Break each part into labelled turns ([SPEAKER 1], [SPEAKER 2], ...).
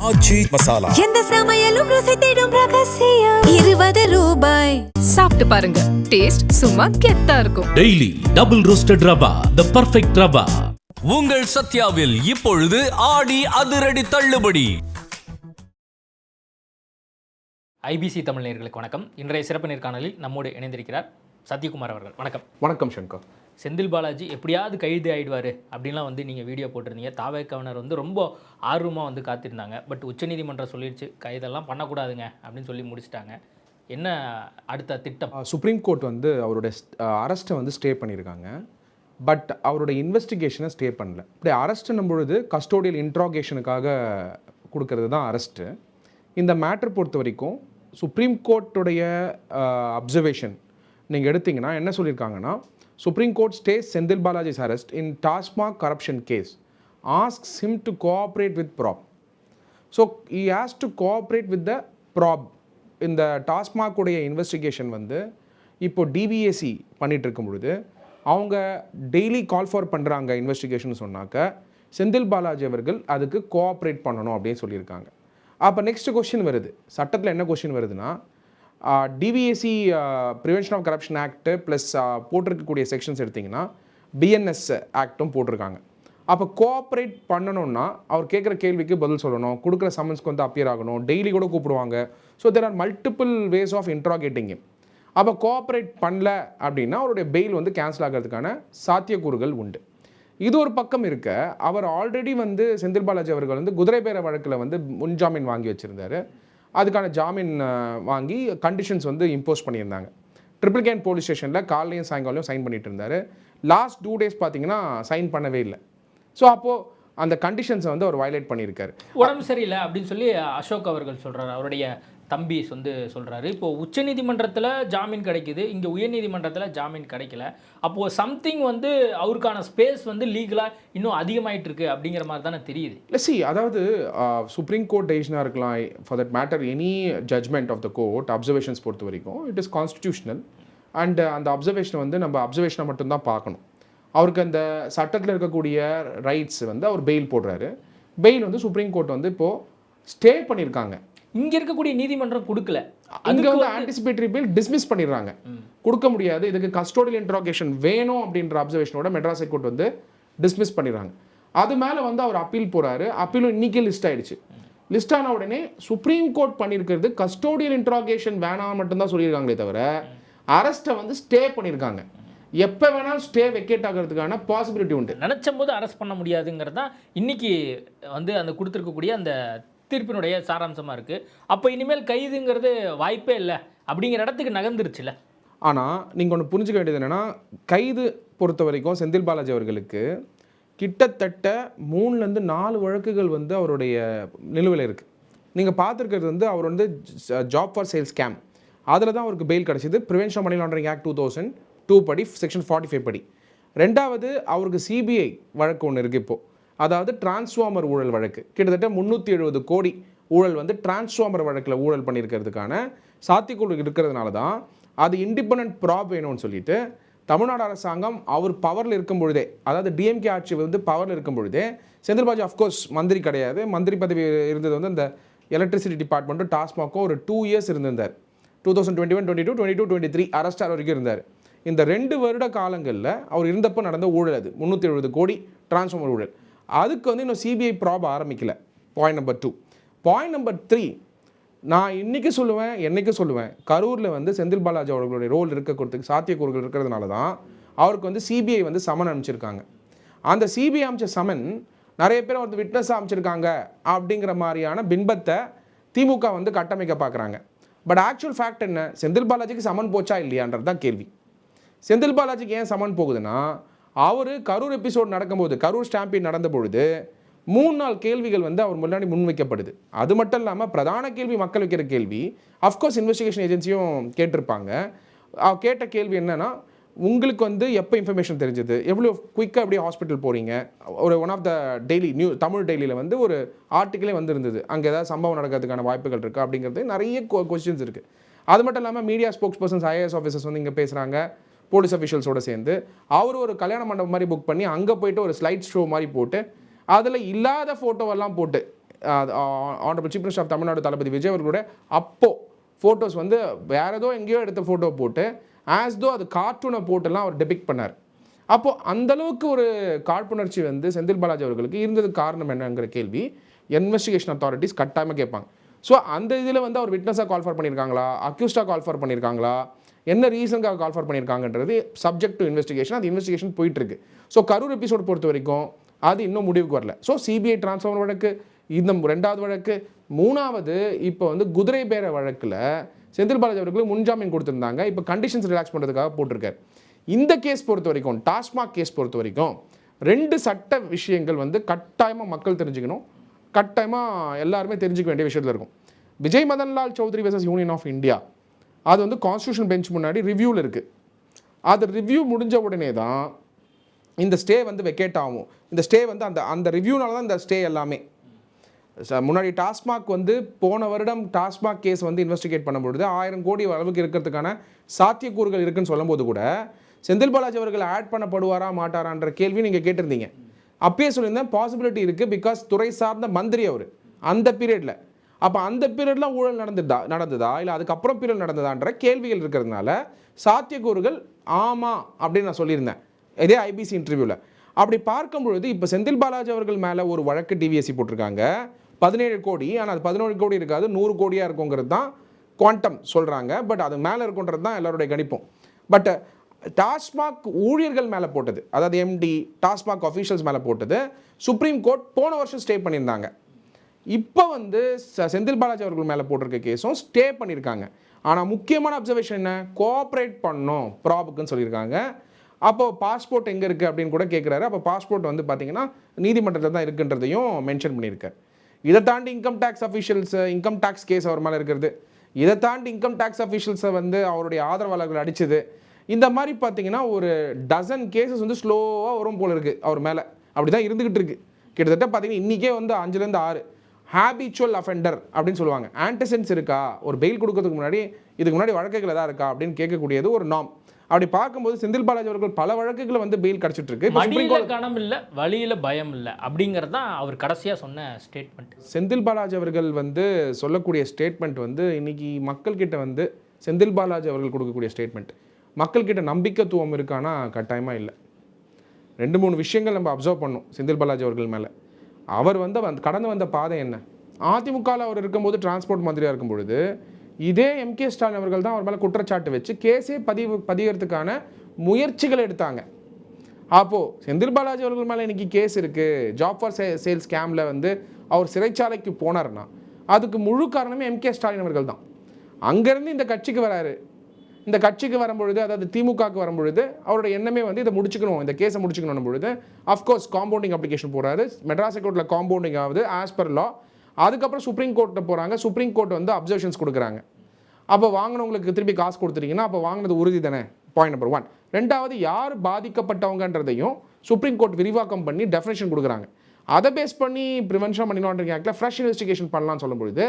[SPEAKER 1] ஆச்சி மசாலா.
[SPEAKER 2] எந்த சமையலும் ருசி தேடும் ரகசியம். 20 ரூபாய்.
[SPEAKER 3] சாப்பிட்டு பாருங்க, டேஸ்ட் சும்மா கெத்தா இருக்கும்.
[SPEAKER 4] டெய்லி டபுள் ரோஸ்டட் ரவா, தி பர்ஃபெக்ட் ரவா.
[SPEAKER 5] உங்கள் சத்யாவில் இப்பொழுது ஆடி அதிரடி தள்ளுபடி.
[SPEAKER 6] ஐபிசி தமிழ் நேயர்களுக்கு வணக்கம். இன்றைய சிறப்பு நேர்காணலில் நம்மோடு இணைந்திருக்கிறார் சத்யகுமார் அவர்கள். வணக்கம்.
[SPEAKER 7] வணக்கம் சங்கர்.
[SPEAKER 6] செந்தில் பாலாஜி எப்படியாவது கைது ஆயிடுவார் அப்படின்லாம் நீங்கள் வீடியோ போட்டிருந்தீங்க. தாவேக்கவினர் ரொம்ப ஆர்வமாக காத்திருந்தாங்க. பட் உச்சநீதிமன்றம் சொல்லிடுச்சு கைதெல்லாம் பண்ணக்கூடாதுங்க அப்படின்னு சொல்லி முடிச்சிட்டாங்க. என்ன அடுத்த திட்டம்?
[SPEAKER 7] சுப்ரீம் கோர்ட் அவருடைய அரெஸ்ட்டை ஸ்டே பண்ணியிருக்காங்க. பட் அவருடைய இன்வெஸ்டிகேஷனை ஸ்டே பண்ணல. இப்படி அரெஸ்ட்டுன்னும் பொழுது கஸ்டோடியல் இன்ட்ராகேஷனுக்காக கொடுக்கறது தான் அரெஸ்ட்டு. இந்த மேட்டர் பொறுத்த வரைக்கும் சுப்ரீம் கோர்ட்டுடைய அப்சர்வேஷன் நீங்கள் எடுத்திங்கன்னா என்ன சொல்லியிருக்காங்கன்னா, Supreme Court stays Senthil Balaji's arrest in TASMAC corruption case, asks him to cooperate with PROB. So he has to cooperate with the PROB. இந்த TASMAC உடைய இன்வெஸ்டிகேஷன் இப்போ DBAC பண்ணிகிட்டு இருக்கும் பொழுது அவங்க டெய்லி கால் ஃபார் பண்ணுறாங்க இன்வெஸ்டிகேஷன் சொன்னாக்க செந்தில் பாலாஜி அவர்கள் அதுக்கு கோஆப்ரேட் பண்ணணும் அப்படின்னு சொல்லியிருக்காங்க. அப்போ நெக்ஸ்ட் கொஸ்டின் வருது, சட்டத்தில் என்ன கொஸ்டின் வருதுன்னா, DVAC prevention of corruption act plus போட்டிருக்கக்கூடிய செக்ஷன்ஸ் எடுத்திங்கன்னா பிஎன்எஸ் ஆக்டும் போட்டிருக்காங்க. அப்போ கோஆப்ரேட் பண்ணணும்னா அவர் கேட்குற கேள்விக்கு பதில் சொல்லணும், கொடுக்குற சம்மன்ஸ்க்கு அப்பியர் ஆகணும், டெய்லி கூட கூப்பிடுவாங்க. So there are multiple ways of interrogating him. அப்போ கோஆப்ரேட் பண்ணல அப்படின்னா அவருடைய பெயில் கேன்சல் ஆகிறதுக்கான சாத்தியக்கூறுகள் உண்டு. இது ஒரு பக்கம் இருக்க, அவர் ஆல்ரெடி செந்தில் பாலாஜி அவர்கள் குதிரை பேர வழக்கில் முன்ஜாமீன் வாங்கி வச்சுருந்தார். அதுக்கான ஜாமீன் வாங்கி கண்டிஷன்ஸ் இம்போஸ் பண்ணியிருந்தாங்க. ட்ரிபிள் கேன் போலீஸ் ஸ்டேஷனில் காலையும் சாயங்காலையும் சைன் பண்ணிட்டு இருந்தார். லாஸ்ட் 2 days பார்த்தீங்கன்னா சைன் பண்ணவே இல்லை. ஸோ அப்போது அந்த கண்டிஷன்ஸை அவர் வயலேட் பண்ணியிருக்காரு.
[SPEAKER 6] உடம்பு சரியில்லை அப்படின்னு சொல்லி அசோக் அவர்கள் சொல்கிறார், அவருடைய தம்பி சொல்கிறாரு. இப்போது உச்சநீதிமன்றத்தில் ஜாமீன் கிடைக்குது, இங்கே உயர்நீதிமன்றத்தில் ஜாமீன் கிடைக்கல. அப்போது சம்திங் அவருக்கான ஸ்பேஸ் லீகலாக இன்னும் அதிகமாகிட்டு இருக்கு அப்படிங்கிற மாதிரி தானே தெரியுது.
[SPEAKER 7] இல்லை அதாவது சுப்ரீம் கோர்ட் டெசிஷனாக இருக்கலாம், for that matter any judgment of the court observations பொறுத்த வரைக்கும் இட் இஸ் கான்ஸ்டிடியூஷனல். அண்ட் அந்த அப்சர்வேஷனை நம்ம அப்சர்வேஷனை மட்டும்தான் பார்க்கணும். அவருக்கு அந்த சட்டத்தில் இருக்கக்கூடிய ரைட்ஸ் அவர் பெயில் போடுறாரு. பெயில் சுப்ரீம் கோர்ட் இப்போது ஸ்டே பண்ணியிருக்காங்க.
[SPEAKER 6] இங்கே இருக்கக்கூடிய நீதிமன்றம் கொடுக்கல,
[SPEAKER 7] அங்கே ஆன்டிசிபேட்டரி பெயில் டிஸ்மிஸ் பண்ணிடுறாங்க. கொடுக்க முடியாது, இதுக்கு கஸ்டோடியல் இன்ட்ராகேஷன் வேணும் அப்படின்ற அப்சர்வேஷனோட மெட்ராஸ் ஹைகோர்ட் டிஸ்மிஸ் பண்ணிடுறாங்க. அது மேலே அவர் அப்பீல் போகிறாரு. அப்பீலும் இன்றைக்கே லிஸ்ட் ஆகிடுச்சு. லிஸ்ட் ஆன உடனே சுப்ரீம் கோர்ட் பண்ணியிருக்கிறது கஸ்டோடியல் இன்ட்ராகேஷன் வேணாம் மட்டும்தான் சொல்லியிருக்காங்களே தவிர அரெஸ்ட்டை ஸ்டே பண்ணியிருக்காங்க. எப்போ வேணாலும் ஸ்டே வெக்கேட் ஆகிறதுக்கான பாசிபிலிட்டி உண்டு.
[SPEAKER 6] நினச்ச போது அரெஸ்ட் பண்ண முடியாதுங்கிறது தான் இன்றைக்கி அந்த கொடுத்துருக்கக்கூடிய அந்த தீர்ப்பினுடைய சாராம்சமாக இருக்குது. அப்போ இனிமேல் கைதுங்கிறது வாய்ப்பே இல்லை அப்படிங்கிற இடத்துக்கு நகர்ந்துருச்சுல.
[SPEAKER 7] ஆனால் நீங்கள் ஒன்று புரிஞ்சுக்க வேண்டியது என்னென்னா, கைது பொறுத்த வரைக்கும் செந்தில் பாலாஜி அவர்களுக்கு கிட்டத்தட்ட 3-4 வழக்குகள் அவருடைய நிலுவையில் இருக்குது. நீங்கள் பார்த்துருக்கிறது அவர் ஜாப் ஃபார் சேல்ஸ் ஸ்கேம், அதில் தான் அவருக்கு பெயில் கிடச்சிது. Prevention of money laundering act 2002 படி செக்ஷன் 45 படி. ரெண்டாவது அவருக்கு சிபிஐ வழக்கு ஒன்று இருக்குது இப்போது, அதாவது டிரான்ஸ்ஃபார்மர் ஊழல் வழக்கு. கிட்டத்தட்ட 370 கோடி ஊழல் டிரான்ஸ்ஃபார்மர் வழக்கில் ஊழல் பண்ணியிருக்கிறதுக்கான சாத்தியக்கூறு இருக்கிறதுனால தான் அது இண்டிபெண்டன்ட் ப்ராப் வேணும்னு சொல்லிட்டு தமிழ்நாடு அரசாங்கம் அவர் பவரில் இருக்கும் பொழுதே, அதாவது டிஎம்கே ஆட்சி பவரில் இருக்கும் பொழுதே, செந்தில் பாலாஜி அஃப்கோர்ஸ் மந்திரி கிடையாது, மந்திரி பதவி இருந்தது இந்த எலக்ட்ரிசிட்டி டிபார்ட்மெண்ட்டும் டாஸ்மாக்கும் ஒரு 2 years இருந்திருந்தார். 2021, 22, 22, 23 அரெஸ்ட் வரைக்கும் இருந்தார். இந்த 2 வருட காலங்களில் அவர் இருந்தப்போ நடந்த ஊழல் அது 370 கோடி டிரான்ஸ்ஃபார்மர் ஊழல். அதுக்கு இன்னும் சிபிஐ ப்ராப் ஆரம்பிக்கல. Point number 2. பாயிண்ட் நம்பர் 3, நான் என்றைக்கு சொல்லுவேன் கரூரில் செந்தில் பாலாஜி அவர்களுடைய ரோல் இருக்கிறதுக்கு சாத்தியக்கூறுகள் இருக்கிறதுனால தான் அவருக்கு சிபிஐ சமன் அனுப்பிச்சிருக்காங்க. அந்த சிபிஐ அமைச்ச சமன் நிறைய பேர் விட்னஸாக அமைச்சிருக்காங்க அப்படிங்கிற மாதிரியான பின்பத்தை திமுக கட்டமைக்க பார்க்குறாங்க. பட் ஆக்சுவல் ஃபேக்ட் என்ன, செந்தில் பாலாஜிக்கு சமன் போச்சா இல்லையான்றது தான் கேள்வி. செந்தில் பாலாஜிக்கு ஏன் சமன் போகுதுன்னா, அவர் கரூர் எபிசோட் நடக்கும்போது, கரூர் ஸ்டாம்பீட் நடந்த பொழுது 3-4 கேள்விகள் அவர் முன்னாடி முன்வைக்கப்படுது. அது மட்டும் இல்லாமல் பிரதான கேள்வி, மக்கள் வைக்கிற கேள்வி, அஃப்கோர்ஸ் இன்வெஸ்டிகேஷன் ஏஜென்சியும் கேட்டிருப்பாங்க. கேட்ட கேள்வி என்னன்னா, உங்களுக்கு எப்போ இன்ஃபர்மேஷன் தெரிஞ்சது, எவ்வளோ குயிக்காக எப்படி ஹாஸ்பிட்டல் போகிறீங்க. ஒரு one of the daily Tamil டெய்லியில் ஒரு ஆர்டிக்கிளே இருந்தது, அங்கே ஏதாவது சம்பவம் நடக்கிறதுக்கான வாய்ப்புகள் இருக்குது அப்படிங்கிறது நிறைய கொஸ்டின்ஸ் இருக்குது. அது மட்டும் இல்லாமல் media spokes persons, IAS officers இங்கே பேசுகிறாங்க. போலீஸ் அஃபிஷியல்ஸோடு சேர்ந்து அவர் ஒரு கல்யாண மண்டபம் மாதிரி புக் பண்ணி அங்கே போய்ட்டு ஒரு ஸ்லைட் ஷோ மாதிரி போட்டு அதில் இல்லாத ஃபோட்டோவெல்லாம் போட்டு honourable chief minister of Tamil Nadu Thalapathy Vijay அவர்களுடைய அப்போ ஃபோட்டோஸ் வந்து வேற ஏதோ எங்கேயோ எடுத்த ஃபோட்டோ போட்டு ஆஸ் தோ அது கார்ட்டூனை போட்டுலாம் அவர் டெபிக்ட் பண்ணார். அப்போது அந்தளவுக்கு ஒரு காழ்ப்புணர்ச்சி வந்து செந்தில் பாலாஜி அவர்களுக்கு இருந்ததுக்கு காரணம் என்னங்கிற கேள்வி இன்வெஸ்டிகேஷன் அத்தாரிட்டிஸ் கட்டாயமாக கேட்பாங்க. ஸோ அந்த இதில் வந்து அவர் விட்னஸாக கால் ஃபார் பண்ணியிருக்காங்களா, அக்யூஸ்டாக கால் ஃபார் பண்ணியிருக்காங்களா, என்ன ரீசனுக்காக கால் ஃபார் பண்ணியிருக்காங்கன்றது சப்ஜெக்ட் டு இன்வெஸ்டிகேஷன். அது இன்வெஸ்டிகேஷன் போயிட்டுருக்கு. ஸோ கரூர் எபிசோட் பொறுத்த வரைக்கும் அது இன்னும் முடிவுக்கு வரல. ஸோ சிபிஐ டிரான்ஸ்ஃபர் வழக்கு, இந்த 2வது வழக்கு, 3வது இப்போ வந்து குதிரை பேர வழக்கில் செந்தில் பாலாஜி அவர்களுக்கு முன்ஜாமீன் கொடுத்துருந்தாங்க. இப்போ கண்டிஷன்ஸ் ரிலாக்ஸ் பண்ணுறதுக்காக போட்டிருக்காரு. இந்த கேஸ் பொறுத்த வரைக்கும், டாஸ்மாக் கேஸ் பொறுத்த வரைக்கும் 2 சட்ட விஷயங்கள் வந்து கட்டாயமாக மக்கள் தெரிஞ்சுக்கணும், கட்டாயமாக எல்லாருமே தெரிஞ்சுக்க வேண்டிய விஷயத்தில் இருக்கும். Vijay Madanlal Chaudhary versus union of India அது வந்து கான்ஸ்டியூஷன் பெஞ்ச் முன்னாடி ரிவ்யூவில் இருக்குது. அது ரிவ்யூ முடிஞ்ச உடனே தான் இந்த ஸ்டே வந்து வெக்கேட் ஆகும். இந்த ஸ்டே வந்து அந்த ரிவ்யூனால தான் இந்த ஸ்டே எல்லாமே. முன்னாடி டாஸ்மாக் வந்து போன வருடம் டாஸ்மாக் கேஸ் வந்து இன்வெஸ்டிகேட் பண்ணும்பொழுது 1000 கோடி அளவுக்கு இருக்கிறதுக்கான சாத்தியக்கூறுகள் இருக்குன்னு சொல்லும்போது கூட செந்தில் பாலாஜி அவர்கள் ஆட் பண்ணப்படுவாரா மாட்டாரான்ற கேள்வி நீங்கள் கேட்டிருந்தீங்க. அப்பயே சொல்லியிருந்தேன் பாசிபிலிட்டி இருக்குது, பிகாஸ் துறை சார்ந்த மந்திரி அவர் அந்த பீரியடில். அப்போ அந்த பீரியட்லாம் ஊழல் நடந்ததா இல்லை அதுக்கப்புறம் பீரியட் நடந்ததான்ற கேள்விகள் இருக்கிறதுனால சாத்தியக்கூறுகள் ஆமாம் அப்படின்னு நான் சொல்லியிருந்தேன் இதே ஐபிசி இன்டர்வியூவில். அப்படி பார்க்கும்பொழுது இப்போ செந்தில் பாலாஜி அவர்கள் மேலே ஒரு வழக்கு டிவிஎஸ்சி போட்டிருக்காங்க 17 கோடி. ஆனால் அது 17 கோடி இருக்காது, 100 கோடியாக இருக்குங்கிறது தான் குவாண்டம் சொல்கிறாங்க. பட் அது மேலே இருக்குன்றது தான் எல்லாருடைய கணிப்பும். பட் டாஸ்மாக் ஊழியர்கள் மேலே போட்டது, அதாவது எம்டி டாஸ்மாக் அஃபீஷியல்ஸ் மேலே போட்டது சுப்ரீம் கோர்ட் போன வருஷம் ஸ்டே பண்ணியிருந்தாங்க. இப்போ வந்து செந்தில் பாலாஜி அவர்கள் மேலே போட்டிருக்க கேஸும் ஸ்டே பண்ணியிருக்காங்க. ஆனால் முக்கியமான அப்சர்வேஷன் என்ன, கோஆப்ரேட் பண்ணணும் ப்ராபுக்குன்னு சொல்லியிருக்காங்க. அப்போது பாஸ்போர்ட் எங்கே இருக்குது அப்படின்னு கூட கேட்குறாரு. அப்போ பாஸ்போர்ட் வந்து பார்த்தீங்கன்னா நீதிமன்றத்தில் தான் இருக்குன்றதையும் மென்ஷன் பண்ணியிருக்காரு. இதை தாண்டி income tax officials, income tax case அவர் மேலே இருக்கிறது, இதை தாண்டி இன்கம் டேக்ஸ் அஃபீஷியல்ஸை வந்து அவருடைய ஆதரவாளர்கள் அடிச்சது, இந்த மாதிரி பார்த்தீங்கன்னா ஒரு டசன் கேசஸ் வந்து ஸ்லோவாக வரும் போல இருக்குது அவர் மேலே. அப்படி தான் இருந்துக்கிட்டு இருக்குது. கிட்டத்தட்ட பார்த்தீங்கன்னா இன்றைக்கே வந்து 5லேருந்து 6 ஹேபிச்சுவல் அஃபெண்டர் அப்படின்னு சொல்லுவாங்க. ஆன்டிசென்ட்ஸ் இருக்கா, ஒரு பெயில் கொடுக்கறதுக்கு முன்னாடி இதுக்கு முன்னாடி வழக்குகள் எதாவது இருக்கா அப்படின்னு கேட்கக்கூடியது ஒரு நார்ம். அப்படி பார்க்கும்போது செந்தில் பாலாஜி அவர்கள் பல வழக்குகளை வந்து பெயில் கிடச்சிட்டு இருக்கு.
[SPEAKER 6] கணம் இல்லை, வழியில் பயம் இல்லை அப்படிங்கிறது தான் அவர் கடைசியாக சொன்ன ஸ்டேட்மெண்ட்.
[SPEAKER 7] செந்தில் பாலாஜி அவர்கள் வந்து சொல்லக்கூடிய ஸ்டேட்மெண்ட் வந்து இன்னைக்கு மக்கள்கிட்ட வந்து செந்தில் பாலாஜி அவர்கள் கொடுக்கக்கூடிய ஸ்டேட்மெண்ட் மக்கள்கிட்ட நம்பிக்கைத்துவம் இருக்கானா கட்டாயமாக இல்லை. 2-3 விஷயங்கள் நம்ம அப்சர்வ் பண்ணோம் செந்தில் பாலாஜி அவர்கள் மேலே. அவர் வந்து கடந்து வந்த பாதை என்ன, அதிமுகவில் அவர் டிரான்ஸ்போர்ட் மந்திரியாக இருக்கும் பொழுது இதே எம்கே ஸ்டாலின் அவர்கள் தான் அவர் மேலே குற்றச்சாட்டு வச்சு கேஸே பதிகிறதுக்கான முயற்சிகள் எடுத்தாங்க. அப்போது செந்தில் பாலாஜி அவர்கள் மேலே இன்றைக்கி கேஸ் இருக்குது, ஜாப் ஃபார் சேல் ஸ்கேமில் வந்து அவர் சிறைச்சாலைக்கு போனார்னா அதுக்கு முழு காரணமே எம்கே ஸ்டாலின் அவர்கள் தான். அங்கேருந்து இந்த கட்சிக்கு வராரு. இந்த கட்சிக்கு வரும்பொழுது, அதாவது திமுகவுக்கு வரும்பொழுது அவரோட எண்ணமே வந்து இதை முடிச்சுக்கணும், இந்த கேஸை முடிச்சுக்கணும் பொழுது அஃப்கோர்ஸ் காம்பவுண்டிங் அப்ளிகேஷன் போகிறாரு. மெட்ராஸ் கோர்ட்டில் காம்பவுண்டிங் ஆகுது ஆஸ் பர் லா. அதுக்கப்புறம் சுப்ரீம் கோர்ட்டில் போகிறாங்க. சுப்ரீம் கோர்ட் வந்து அப்சர்வேஷன்ஸ் கொடுக்குறாங்க. அப்போ வாங்கினவங்களுக்கு திருப்பி காசு கொடுத்துட்டீங்கன்னா அப்போ வாங்கினது உறுதி தானே, பாயிண்ட் நம்பர் 1. 2வது யார் பாதிக்கப்பட்டவங்கன்றதையும் சுப்ரீம் கோர்ட் விரிவாக்கம் பண்ணி டெஃபினேஷன் கொடுக்குறாங்க. அதை பேஸ் பண்ணி ப்ரிவென்ஷன் ஆஃப் மனி லாண்டரிங் ஆக்டில் ஃப்ரெஷ் இன்வெஸ்டிகேஷன் பண்ணலாம்னு சொல்லும்பொழுது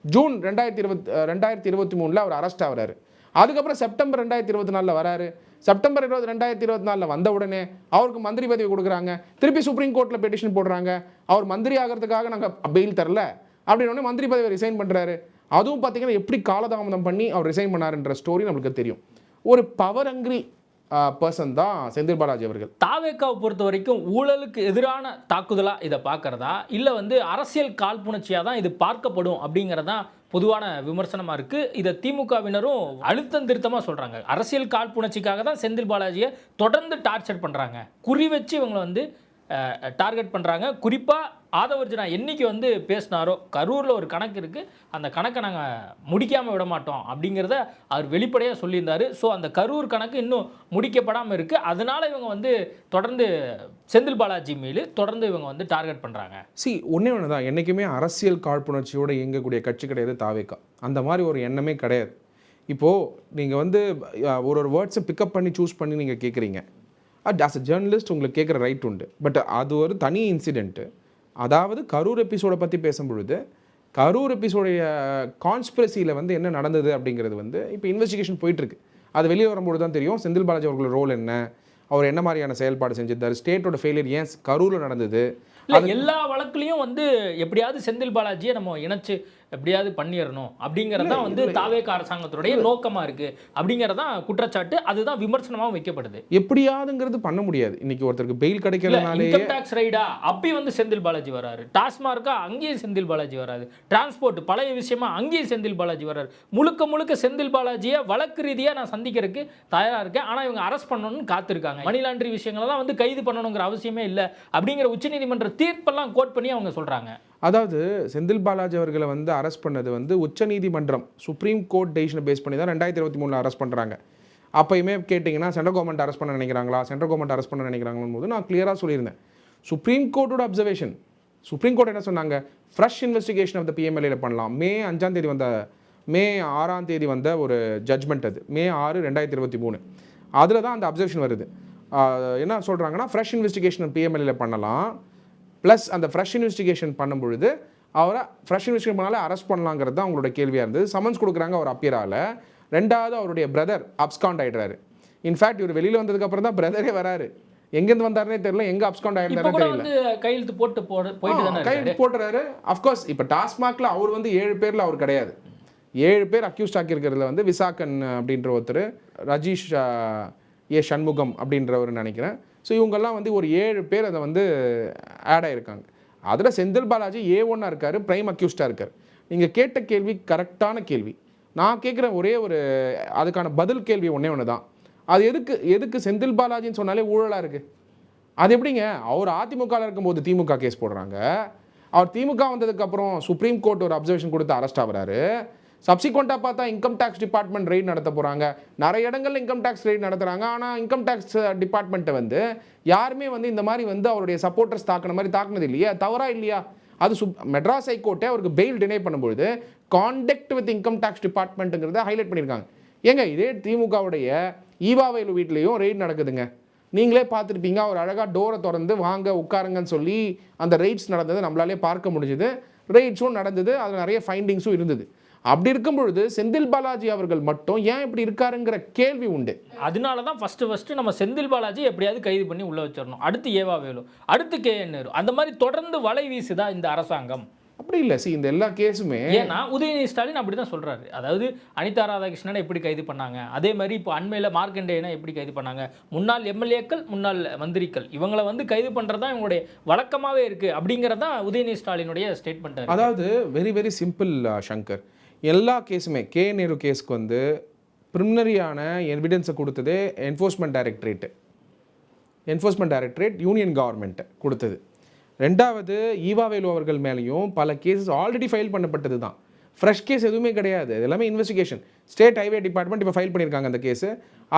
[SPEAKER 7] ஜூன் 2023 அவர் அரெஸ்ட் ஆகிறாரு. அதுக்கப்புறம் செப்டம்பர் 2024 வராரு. செப்டம்பர் 2024 வந்த உடனே அவருக்கு மந்திரி பதவி கொடுக்குறாங்க. திருப்பி சுப்ரீம் கோர்ட்டில் பெட்டிஷன் போடுறாங்க, அவர் மந்திரி ஆகிறதுக்காக நாங்கள் பெயில் தரல அப்படின்னு மந்திரி பதவி ரிசைன் பண்ணுறாரு. அதுவும் பார்த்தீங்கன்னா எப்படி காலதாமதம் பண்ணி அவர் ரிசைன் பண்ணாருன்ற ஸ்டோரி நம்மளுக்கு தெரியும். ஒரு பவர் அங்கிரி பர்சன் தான் செந்தில் பாலாஜி அவர்கள்.
[SPEAKER 6] தாவேக்காவை பொறுத்த வரைக்கும் ஊழலுக்கு எதிரான தாக்குதலாக இதை பார்க்குறதா இல்லை வந்து அரசியல் காழ்ப்புணர்ச்சியாக தான் இது பார்க்கப்படும் அப்படிங்கிறதான் பொதுவான விமர்சனமாக இருக்குது. இதை திமுகவினரும் அழுத்தம் திருத்தமாக சொல்கிறாங்க. அரசியல் காழ்ப்புணர்ச்சிக்காக தான் செந்தில் பாலாஜியை தொடர்ந்து டார்ச்சர் பண்ணுறாங்க, குறி வச்சு இவங்களை வந்து டார்கெட் பண்ணுறாங்க. குறிப்பாக ஆதவர்ஜனா என்னைக்கு வந்து பேசினாரோ கரூரில் ஒரு கணக்கு இருக்குது, அந்த கணக்கை நாங்கள் முடிக்காமல் விட மாட்டோம் அப்படிங்கிறத அவர் வெளிப்படையாக சொல்லியிருந்தார். ஸோ அந்த கரூர் கணக்கு இன்னும் முடிக்கப்படாமல் இருக்குது. அதனால் இவங்க வந்து தொடர்ந்து செந்தில் பாலாஜி மேலே தொடர்ந்து இவங்க வந்து டார்கெட் பண்ணுறாங்க.
[SPEAKER 7] ஒன்றே ஒன்று தான், என்றைக்குமே அரசியல் காழ்ப்புணர்ச்சியோடு இயங்கக்கூடிய கட்சி கிடையாது தாவேக்கா. அந்த மாதிரி ஒரு எண்ணமே கிடையாது. இப்போது நீங்கள் வந்து ஒரு வேர்ட்ஸை பிக்கப் பண்ணி சூஸ் பண்ணி நீங்கள் கேட்குறீங்க, ஆஸ் அ ஜேர்னலிஸ்ட் உங்களுக்கு கேட்குற ரைட் உண்டு. பட் அது ஒரு தனி இன்சிடெண்ட்டு. அதாவது கரூர் எபிசோடை பற்றி பேசும்பொழுது கரூர் எபிசோடைய கான்ஸ்பிரசியில் வந்து என்ன நடந்தது அப்படிங்கிறது வந்து இப்போ இன்வெஸ்டிகேஷன் போயிட்டுருக்கு. அது வெளியே வரும்போது தான் தெரியும் செந்தில் பாலாஜி அவர்களோட ரோல் என்ன, அவர் என்ன மாதிரியான செயல்பாடு செஞ்சிருந்தார், ஸ்டேட்டோட ஃபெயிலியர் ஏன் கரூரில் நடந்தது,
[SPEAKER 6] இல்ல எல்லா வழக்குலையும் வந்து எப்படியாவது செந்தில் பாலாஜியை நம்ம இணைச்சு எப்படியாவது பண்ணிடணும் அப்படிங்கறதான் வந்து தாவேக அரசாங்கத்துடைய நோக்கமா இருக்கு அப்படிங்கறதான் குற்றச்சாட்டு. அதுதான் விமர்சனமாவும் வைக்கப்படுது.
[SPEAKER 7] எப்படியாதுங்கிறது பண்ண முடியாது. இன்னைக்கு ஒருத்தருக்கு பெயில் கிடைக்கலனாலே
[SPEAKER 6] இன்கம் டாக்ஸ் ரைடா அப்பி வந்து செந்தில் பாலாஜி வராரு, டாஸ்மார்க்கா அங்கேயும் செந்தில் பாலாஜி வராது, டிரான்ஸ்போர்ட் பழைய விஷயமா அங்கேயும் செந்தில் பாலாஜி வராரு. முழுக்க முழுக்க செந்தில் பாலாஜியை வழக்கு ரீதியா நான் சந்திக்கிறதுக்கு தயாரா இருக்கேன். ஆனா இவங்க அரெஸ்ட் பண்ணணும்னு காத்திருக்காங்க. மணி லாண்டரி விஷயங்களெல்லாம் வந்து கைது பண்ணணுங்கிற அவசியமே இல்லை அப்படிங்கிற உச்சநீதிமன்ற தீர்ப்பெல்லாம் கோட் பண்ணி அவங்க சொல்றாங்க.
[SPEAKER 7] அதாவது செந்தில் பாலாஜி அவர்களை வந்து அரெஸ்ட் பண்ணது வந்து உச்சநீதிமன்றம் சுப்ரீம் கோர்ட் டெசிஷனை பேஸ் பண்ணி தான் 2023 அரெஸ்ட் பண்ணுறாங்க. அப்போயுமே கேட்டிங்கன்னா சென்ட்ரல் கவர்மெண்ட் அரெஸ்ட் பண்ண நினைக்கிறாங்களா, சென்ட்ரல் கவர்மெண்ட் அரெஸ்ட் பண்ண நினைக்கிறாங்கன்னு போது நான் கிளியராக சொல்லியிருந்தேன். சுப்ரீம் கோர்ட்டோட அப்சர்வேஷன், சுப்ரீம் கோர்ட் என்ன சொன்னாங்க, fresh investigation of the PMLA பண்ணலாம். மே 6 வந்த ஒரு ஜட்மெண்ட், அது May 6, 2023. அதில் தான் அந்த அப்சர்வேஷன் வருது. என்ன சொல்கிறாங்கன்னா ஃப்ரெஷ் இன்வெஸ்டிகேஷன் PMLA பண்ணலாம், ப்ளஸ் அந்த ஃப்ரெஷ் இன்வெஸ்டிகேஷன் பண்ணும்பொழுது அவரை ஃப்ரெஷ் இன்வெஸ்டிகேஷன் பண்ணாலே அரெஸ்ட் பண்ணலாங்கிறது தான் அவங்களோட கேள்வியாக இருந்தது. சமன்ஸ் கொடுக்குறாங்க, அவர் அப்பியரால். ரெண்டாவது அவருடைய பிரதர் அப்ஸ்காண்ட் ஆகிடுறாரு. இன்ஃபேக்ட் இவர் வெளியில் வந்ததுக்கப்புறம் தான் பிரதரே வராரு. எங்கேருந்து வந்தாருன்னே தெரியல, எங்கே அப்ஸ்காண்ட் ஆகிருந்தாருன்னு தெரியல. கையெழுத்து போட்டுறாரு. அஃப்கோர்ஸ் இப்போ டாஸ்மாக்ல அவர் வந்து 7 பேரில் அவர் கிடையாது. 7 பேர் அக்யூஸ்ட் ஆக்கியிருக்கிறதுல வந்து விசாகன் அப்படின்ற ஒருத்தர், ரஜீஷ் சண்முகம் அப்படின்றவர் நினைக்கிறேன். ஸோ இவங்கெல்லாம் வந்து ஒரு 7 பேர் அதை வந்து ஆட் ஆகிருக்காங்க. அதில் செந்தில் பாலாஜி A1 இருக்கார், பிரைம் அக்யூஸ்டாக இருக்கார். நீங்கள் கேட்ட கேள்வி கரெக்டான கேள்வி. நான் கேட்குற ஒரே ஒரு அதுக்கான பதில் கேள்வி ஒன்று தான். அது எதுக்கு செந்தில் பாலாஜின்னு சொன்னாலே ஊழலாக இருக்குது? அது எப்படிங்க? அவர் அதிமுகவில் இருக்கும்போது திமுக கேஸ் போடுறாங்க, அவர் திமுக வந்ததுக்கப்புறம் சுப்ரீம் கோர்ட் ஒரு அப்சர்வேஷன் கொடுத்து அரெஸ்ட் ஆகிறாரு. சப்சிக்வெண்ட்டாக பார்த்தா இன்கம் டேக்ஸ் டிபார்ட்மெண்ட் ரெய்ட் நடத்த போகிறாங்க. நிறைய இடங்கள்ல இன்கம் டேக்ஸ் ரெய்ட் நடத்துகிறாங்க. ஆனால் இன்கம் டேக்ஸ் டிபார்ட்மெண்ட்டை வந்து யாருமே வந்து இந்த மாதிரி வந்து அவருடைய சப்போர்ட்டர்ஸ் தாக்குன மாதிரி தாக்குனது இல்லையா? தவறா இல்லையா? அது மெட்ராஸ் ஹைகோர்ட்டை அவருக்கு பெயில் டினை பண்ணும்பொழுது கான்டெக்ட் வித் இன்கம் டேக்ஸ் டிபார்ட்மெண்ட்டுங்கிறத ஹைலைட் பண்ணியிருக்காங்க. ஏங்க இதே திமுகவுடைய ஈவாவேலு வீட்லேயும் ரெய்ட் நடக்குதுங்க. நீங்களே பார்த்துருப்பீங்க. அவர் அழகாக டோரை திறந்து வாங்க உட்காருங்கன்னு சொல்லி அந்த ரெய்ட்ஸ் நடந்தது நம்மளாலே பார்க்க முடிஞ்சுது. ரெய்ட்ஸும் நடந்தது, அதில் நிறைய ஃபைண்டிங்ஸும் இருந்தது. அப்படி இருக்கும் பொழுது செந்தில் பாலாஜி அவர்கள் மட்டும் ஏன் இப்படி இருக்காருங்கிற கேள்வி உண்டு.
[SPEAKER 6] அதனால தான் ஃபர்ஸ்ட் நம்ம செந்தில் பாலாஜி எப்படியாவது கைது பண்ணி உள்ள வச்சிடணும். அடுத்து ஏவாவேலு, அடுத்து KN நேரு, அந்த மாதிரி தொடர்ந்து வலை வீசுதா இந்த அரசாங்கம்.
[SPEAKER 7] அப்படி இல்லை. இந்த எல்லா கேஸுமே
[SPEAKER 6] ஏன்னா உதயநிதி ஸ்டாலின் அப்படி தான் சொல்கிறாரு. அதாவது அனிதா ராதாகிருஷ்ணனை எப்படி கைது பண்ணாங்க, அதே மாதிரி இப்போ அண்மையில் மார்க்கண்டேயனை எப்படி கைது பண்ணாங்க, முன்னாள் MLAக்கள் முன்னாள் மந்திரிகள் இவங்களை வந்து கைது பண்ணுறது தான் இவங்களுடைய வழக்கமாகவே இருக்குது அப்படிங்கிறதான் உதயநிதி ஸ்டாலினுடைய ஸ்டேட்மெண்ட்.
[SPEAKER 7] அதாவது வெரி வெரி சிம்பிள் சங்கர். எல்லா கேஸுமே KN நேரு கேஸ்க்கு வந்து ப்ரிலிமினரியான எவிடன்ஸை கொடுத்ததே என்ஃபோர்ஸ்மெண்ட் டைரக்டரேட் யூனியன் கவர்மெண்ட் கொடுத்தது. ரெண்டாவது ஈவாவேலு அவர்கள் மேலேயும் பல கேசஸ் ஆல்ரெடி ஃபைல் பண்ணப்பட்டது தான். ஃப்ரெஷ் கேஸ் எதுவுமே கிடையாது. இது எல்லாமே இன்வெஸ்டிகேஷன். ஸ்டேட் ஹைவே டிபார்ட்மெண்ட் இப்போ ஃபைல் பண்ணியிருக்காங்க அந்த கேஸு.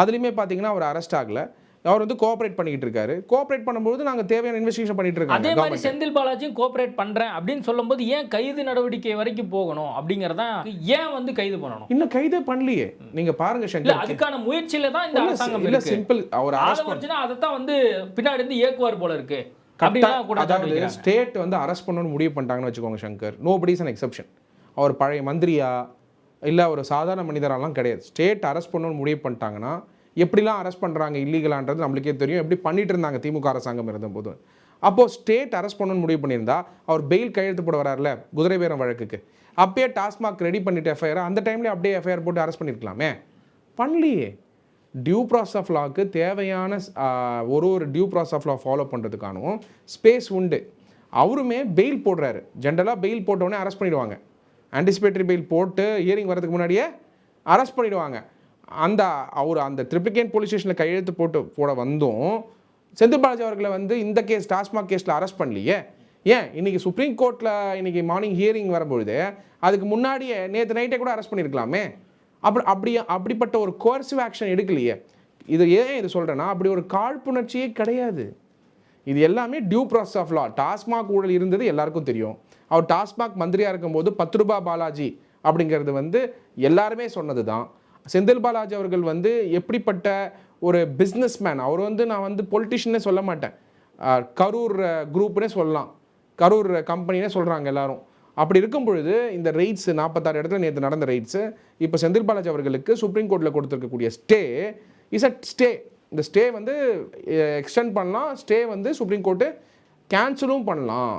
[SPEAKER 7] அதுலேயுமே பார்த்தீங்கன்னா அவர் அரெஸ்ட் ஆகலை. அவர் வந்து கோஆப்ரேட் பண்ணிக்கிட்டு இருக்காரு. கோஆப்ரேட் பண்ணும்போது நாங்கள் தேவையான இன்வெஸ்டிகேஷன் பண்ணிட்டு இருக்கோம்.
[SPEAKER 6] அதே மாதிரி செந்தில் பாலாஜியும் கோஆப்ரேட் பண்ணுறேன் அப்படின்னு சொல்லும்போது ஏன் கைது நடவடிக்கை வரைக்கும் போகணும் அப்படிங்கிறதான், ஏன் வந்து கைது பண்ணணும்?
[SPEAKER 7] இன்னும் கைதே பண்ணலையே. நீங்க பாருங்க சங்கர்,
[SPEAKER 6] அதுக்கான முயற்சியில தான் இந்த அரசாங்கம்
[SPEAKER 7] இல்ல சிம்பிள். அவர் அரெஸ்ட் பண்ணா
[SPEAKER 6] அதை தான் வந்து பின்னாடி இருந்து இயக்குவார் போல இருக்கு.
[SPEAKER 7] அதாவது ஸ்டேட் வந்து அரெஸ்ட் பண்ணணும்னு முடிவு பண்ணிட்டாங்கன்னு வச்சுக்கோங்க Shankar, nobody is an exception. அவர் பழைய மந்திரியா இல்லை ஒரு சாதாரண மனிதரெல்லாம் கிடையாது. ஸ்டேட் அரெஸ்ட் பண்ணணும்னு முடிவு பண்ணிட்டாங்கன்னா எப்படிலாம் அரெஸ்ட் பண்ணுறாங்க இல்லீகலான்றது நம்மளுக்கே தெரியும். எப்படி பண்ணிட்டு இருந்தாங்க திமுக அரசாங்கம் இருந்தபோது. அப்போது ஸ்டேட் அரெஸ்ட் பண்ணணும்னு முடிவு பண்ணியிருந்தா அவர் பெயில் கையெழுத்து போட வராருல குதிரை பேரம் வழக்குக்கு, அப்பயே டாஸ்மாக் ரெடி பண்ணிட்டு எஃப்ஐஆர் அந்த டைம்லேயே அப்படியே எஃப்ஐஆர் போட்டு அரெஸ்ட் பண்ணியிருக்கலாமே. பண்ணலையே. டியூ ப்ராசஸ் ஆஃப் லாவுக்கு தேவையான ஒரு due process of law follow பண்ணுறதுக்கான ஸ்பேஸ் உண்டு. அவருமே பெயில் போடுறாரு. ஜென்ரலாக பெயில் போட்டோடனே அரெஸ்ட் பண்ணிடுவாங்க. ஆன்டிசிபேட்டரி பெயில் போட்டு ஹியரிங் வரதுக்கு முன்னாடியே அரெஸ்ட் பண்ணிடுவாங்க. அவர் அந்த ட்ரிப்ளிகேன் போலீஸ் ஸ்டேஷனில் கையெழுத்து போட வந்தும் செந்தில் பாலாஜி அவர்களை வந்து இந்த கேஸ் டாஸ்மாக் கேஸில் அரெஸ்ட் பண்ணலையே. ஏன் இன்னைக்கு சுப்ரீம் கோர்ட்டில் இன்னைக்கு மார்னிங் ஹியரிங் வரும்பொழுது அதுக்கு முன்னாடியே நேற்று நைட்டே கூட அரெஸ்ட் பண்ணியிருக்கலாமே. அப்படிப்பட்ட ஒரு கோர்சிவ் ஆக்ஷன் எடுக்கலையே. இது சொல்கிறேன்னா அப்படி ஒரு காழ்ப்புணர்ச்சியே கிடையாது. இது எல்லாமே due process of law. TASMAC ஊழல் இருந்தது எல்லாருக்கும் தெரியும். அவர் டாஸ்மாக் மந்திரியாக இருக்கும்போது 10 ரூபாய் பாலாஜி அப்படிங்கிறது வந்து எல்லாருமே சொன்னது தான். செந்தில் பாலாஜி அவர்கள் வந்து எப்படிப்பட்ட ஒரு பிஸ்னஸ் மேன். அவர் வந்து நான் வந்து பொலிட்டிஷியனே சொல்ல மாட்டேன், கரூர் குரூப்னே சொல்லலாம், கரூர் கம்பெனினே சொல்கிறாங்க எல்லாரும். அப்படி இருக்கும் பொழுது இந்த ரெய்ட்ஸ் 46 இடத்துல நேற்று நடந்த ரெய்ட்ஸு இப்போ செந்தில் பாலாஜி அவர்களுக்கு சுப்ரீம் கோர்ட்டில் கொடுத்துருக்கக்கூடிய ஸ்டே இஸ் அ ஸ்டே. இந்த ஸ்டே வந்து எக்ஸ்டெண்ட் பண்ணலாம். ஸ்டே வந்து சுப்ரீம் கோர்ட்டு கேன்சலும் பண்ணலாம்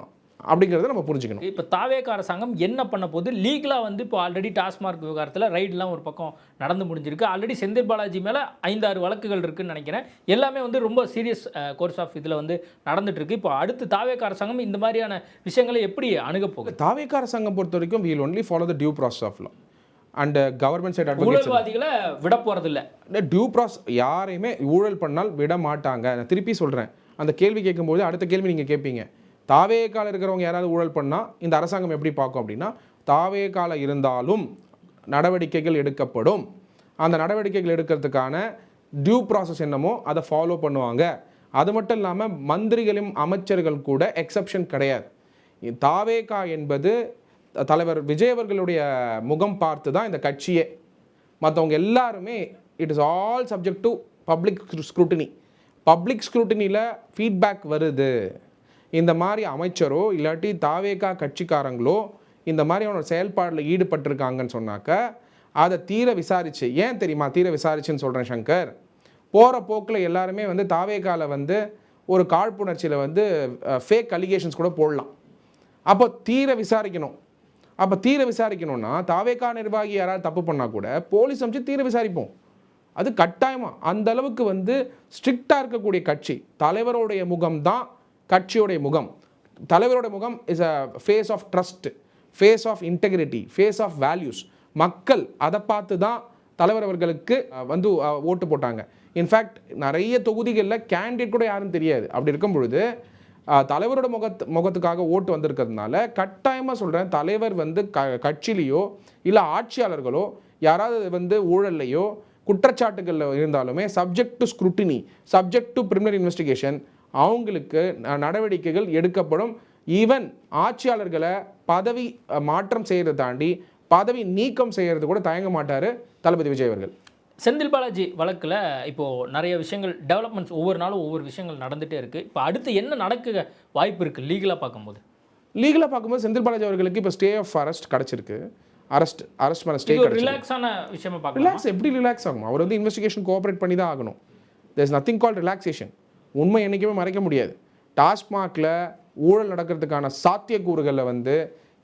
[SPEAKER 7] அப்படிங்கிறத நம்ம புரிஞ்சுக்கணும்.
[SPEAKER 6] இப்போ தாவேக அரசாங்கம் என்ன பண்ண போகுது லீகலாக வந்து இப்போ ஆல்ரெடி டாஸ்மார்க் விவகாரத்தில் ரைட்லாம் ஒரு பக்கம் நடந்து முடிஞ்சிருக்கு. ஆல்ரெடி செந்தில் பாலாஜி மேலே 5-6 வழக்குகள் இருக்குன்னு நினைக்கிறேன். எல்லாமே வந்து ரொம்ப சீரியஸ் கோர்ஸ் ஆஃப் இதில் வந்து நடந்துட்டு இருக்கு. இப்போ அடுத்து தாவேக அரசாங்கம் இந்த மாதிரியான விஷயங்களை எப்படி அணுக போகுது?
[SPEAKER 7] தாவேக அரசாங்கம் பொறுத்த வரைக்கும் we will only follow the due process of law and government side advocates.
[SPEAKER 6] ஊழல்வாதிகளை விட போகிறதில்ல.
[SPEAKER 7] டியூ ப்ராசஸ் யாரையுமே ஊழல் பண்ணால் விட மாட்டாங்க. நான் திருப்பி சொல்கிறேன், அந்த கேள்வி கேட்கும்போது அடுத்த கேள்வி நீங்கள் கேட்பீங்க, தாவேகால இருக்கிறவங்க யாராவது ஊழல் பண்ணால் இந்த அரசாங்கம் எப்படி பார்க்கும் அப்படின்னா, தாவேகால இருந்தாலும் நடவடிக்கைகள் எடுக்கப்படும். அந்த நடவடிக்கைகள் எடுக்கிறதுக்கான டியூ ப்ராசஸ் என்னமோ அதை ஃபாலோ பண்ணுவாங்க. அது மட்டும் இல்லாமல் மந்திரிகளும் அமைச்சர்கள் கூட எக்ஸப்ஷன் கிடையாது. தாவேகா என்பது தலைவர் விஜய் அவர்களுடைய முகம் பார்த்து தான் இந்த கட்சியே. மற்றவங்க எல்லாருமே it is all subject to public scrutiny. Public ஸ்க்ரூட்டினியில் ஃபீட்பேக் வருது, இந்த மாதிரி அமைச்சரோ இல்லாட்டி தாவேகா கட்சிக்காரங்களோ இந்த மாதிரியான செயல்பாடில் ஈடுபட்டிருக்காங்கன்னு சொன்னாக்க அதை தீர விசாரிச்சு, ஏன் தெரியுமா தீர விசாரிச்சுன்னு சொல்கிறேன் சங்கர், போகிற போக்கில் எல்லாருமே வந்து தாவேகாவில் வந்து ஒரு காழ்ப்புணர்ச்சியில் வந்து ஃபேக் அலிகேஷன்ஸ் கூட போடலாம். அப்போ தீர விசாரிக்கணும். அப்போ தீர விசாரிக்கணும்னா தாவேகா நிர்வாகி யாராவது தப்பு பண்ணால் கூட போலீஸ் அமைச்சு தீர விசாரிப்போம். அது கட்டாயமாக அந்த அளவுக்கு வந்து ஸ்ட்ரிக்டாக இருக்கக்கூடிய கட்சி. தலைவருடைய முகம் தான் கட்சியோடைய முகம். தலைவருடைய முகம் is a face of trust, face of integrity, face of values. மக்கள் அதை பார்த்து தான் தலைவர் அவர்களுக்கு வந்து ஓட்டு போட்டாங்க. இன்ஃபேக்ட் நிறைய தொகுதிகளில் கேண்டிடேட் கூட யாரும் தெரியாது. அப்படி இருக்கும் பொழுது தலைவரோட முகத்துக்காக ஓட்டு வந்திருக்கிறதுனால கட்டாயமாக சொல்கிறேன், தலைவர் வந்து கட்சியிலையோ இல்லை ஆட்சியாளர்களோ யாராவது வந்து ஊழல்லையோ குற்றச்சாட்டுகளில் இருந்தாலுமே subject to scrutiny, subject to preliminary investigation, அவங்களுக்கு நடவடிக்கைகள் எடுக்கப்படும். ஈவன் ஆட்சியாளர்களை பதவி மாற்றம் செய்கிறத தாண்டி பதவி நீக்கம் செய்கிறது கூட தயங்க மாட்டார் தளபதி விஜய் அவர்கள்.
[SPEAKER 6] செந்தில் பாலாஜி வழக்கில் இப்போது நிறைய விஷயங்கள் டெவலப்மெண்ட்ஸ் ஒவ்வொரு நாளும் ஒவ்வொரு விஷயங்கள் நடந்துகிட்டே இருக்குது. இப்போ அடுத்து என்ன நடக்க வாய்ப்பு இருக்குது லீகலாக பார்க்கும்போது?
[SPEAKER 7] லீகலாக பார்க்கும்போது செந்தில் பாலாஜி அவர்களுக்கு இப்போ ஸ்டே ஆஃப் அரெஸ்ட் கிடச்சிருக்கு. அரெஸ்ட் மேலே ஸ்டே
[SPEAKER 6] ரிலாக்ஸான விஷயமா பார்க்கலாம்.
[SPEAKER 7] ரிலாக்ஸ் எப்படி ரிலாக்ஸ் ஆகும்? அவர் வந்து இன்வெஸ்டிகேஷன் கோஆப்ரேட் பண்ணி தான் ஆகணும். There is nothing called relaxation. உண்மை என்றைக்குமே மறைக்க முடியாது. டாஸ்மாகில் ஊழல் நடக்கிறதுக்கான சாத்தியக்கூறுகளை வந்து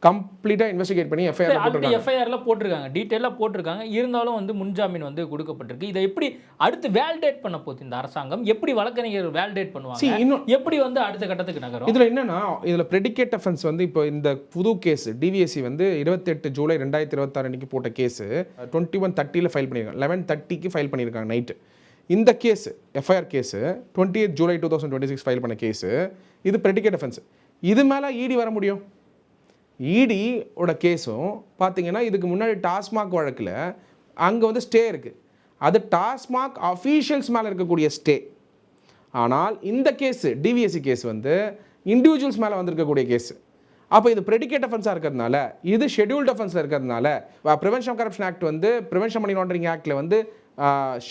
[SPEAKER 7] கம்ப்ளீட்டாக இன்வெஸ்டிகேட் பண்ணி
[SPEAKER 6] எஃப்ஐஆரில் போட்டிருக்காங்க, டீட்டெயிலாக போட்டிருக்காங்க. இருந்தாலும் வந்து முன்ஜாமீன் வந்து கொடுக்கப்பட்டிருக்கு. இதை எப்படி அடுத்து வேலிடேட் பண்ண போகுது இந்த அரசாங்கம்? எப்படி வழக்கறிஞர் வேலிடேட் பண்ணுவாங்க? இன்னும் எப்படி வந்து அடுத்த கட்டத்துக்கு நகரும்?
[SPEAKER 7] இதில் என்னன்னா, இதில் ப்ரெடிகேட் அஃபென்ஸ் வந்து இப்போ இந்த புது கேஸ் டிவிஎஸ்சி வந்து 28 ஜூலை 2026 அன்றைக்கி போட்ட கேஸு 21:30 ஃபைல் பண்ணியிருக்காங்க. 11:30 ஃபைல் பண்ணியிருக்காங்க நைட்டு. இந்த case FIR case 28 July 2026 file பண்ண கேஸு. இது ப்ரெடிகேட் அஃபென்ஸ். இது மேலே இடி வர முடியும்? இடியோட கேஸும் பார்த்தீங்கன்னா இதுக்கு முன்னாடி டாஸ்மாக் வழக்கில் அங்கே வந்து ஸ்டே இருக்குது. அது டாஸ்மாக் அஃபீஷியல்ஸ் மேலே இருக்கக்கூடிய ஸ்டே. ஆனால் இந்த கேஸு டிவிஎஸ்சி கேஸ் வந்து இண்டிவிஜுவல்ஸ் மேலே வந்திருக்கக்கூடிய கேஸு. அப்போ இது ப்ரெடிகேட் அஃபென்ஸாக இருக்கிறதுனால, இது ஷெட்யூல்ட் அஃபென்ஸில் இருக்கிறதுனால, ப்ரிவென்ஷன் ஆஃப் கரப்ஷன் ஆக்ட் வந்து ப்ரிவென்ஷன் மணி லாண்டரிங் ஆக்டில் வந்து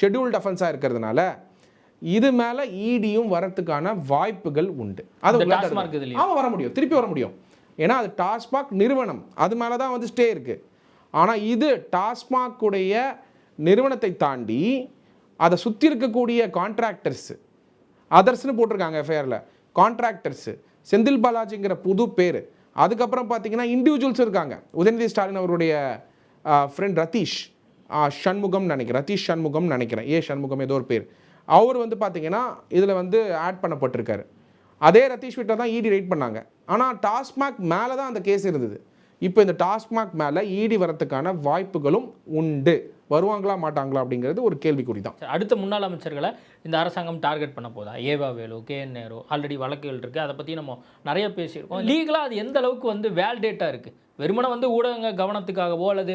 [SPEAKER 7] ஷெட்யூல்ட் அஃபென்ஸாக இருக்கிறதுனால இது மேலே இடியும் வரத்துக்கான வாய்ப்புகள் உண்டு. அது வர முடியும், திருப்பி வர முடியும். ஏன்னா அது டாஸ்மாக் நிறுவனம், அது மேலே தான் வந்து ஸ்டே இருக்குது. ஆனால் இது டாஸ்மாக்குடைய நிறுவனத்தை தாண்டி அதை சுற்றி இருக்கக்கூடிய கான்ட்ராக்டர்ஸு, அதர்ஸ்னு போட்டிருக்காங்க எஃப்ஐஆரில். கான்ட்ராக்டர்ஸு, செந்தில் பாலாஜிங்கிற புது பேர். அதுக்கப்புறம் பார்த்தீங்கன்னா இண்டிவிஜுவல்ஸ் இருக்காங்க. உதயநிதி ஸ்டாலின் அவருடைய ஃப்ரெண்ட் ரதீஷ் சண்முகம் நினைக்கிறேன், ரதீஷ் சண்முகம் நினைக்கிறேன், சண்முகம் ஏதோ ஒரு பேர். அவர் வந்து பார்த்தீங்கன்னா இதில் வந்து ஆட் பண்ணப்பட்டிருக்காரு. அதே ரதீஷ் வீட்டில் தான் இடி ரைட் பண்ணாங்க. ஆனால் டாஸ்மாக் மேலே தான் அந்த கேஸ் இருந்தது. இப்போ இந்த டாஸ்மாக் மேலே இடி வரத்துக்கான வாய்ப்புகளும் உண்டு. வருவாங்களா மாட்டாங்களா அப்படிங்கிறது ஒரு கேள்விக்குறி தான்.
[SPEAKER 6] அடுத்த முன்னாள் அமைச்சர்களை இந்த அரசாங்கம் டார்கெட் பண்ண போதா? ஏவா வேலு, KN நேரு, ஆல்ரெடி வழக்குகள் இருக்குது. அதை பற்றி நம்ம நிறைய பேசியிருக்கோம். லீகலாக அது எந்த அளவுக்கு வந்து வேலிடேட்டாக இருக்குது? வெறுமனை வந்து ஊடகங்க கவனத்துக்காகவோ அல்லது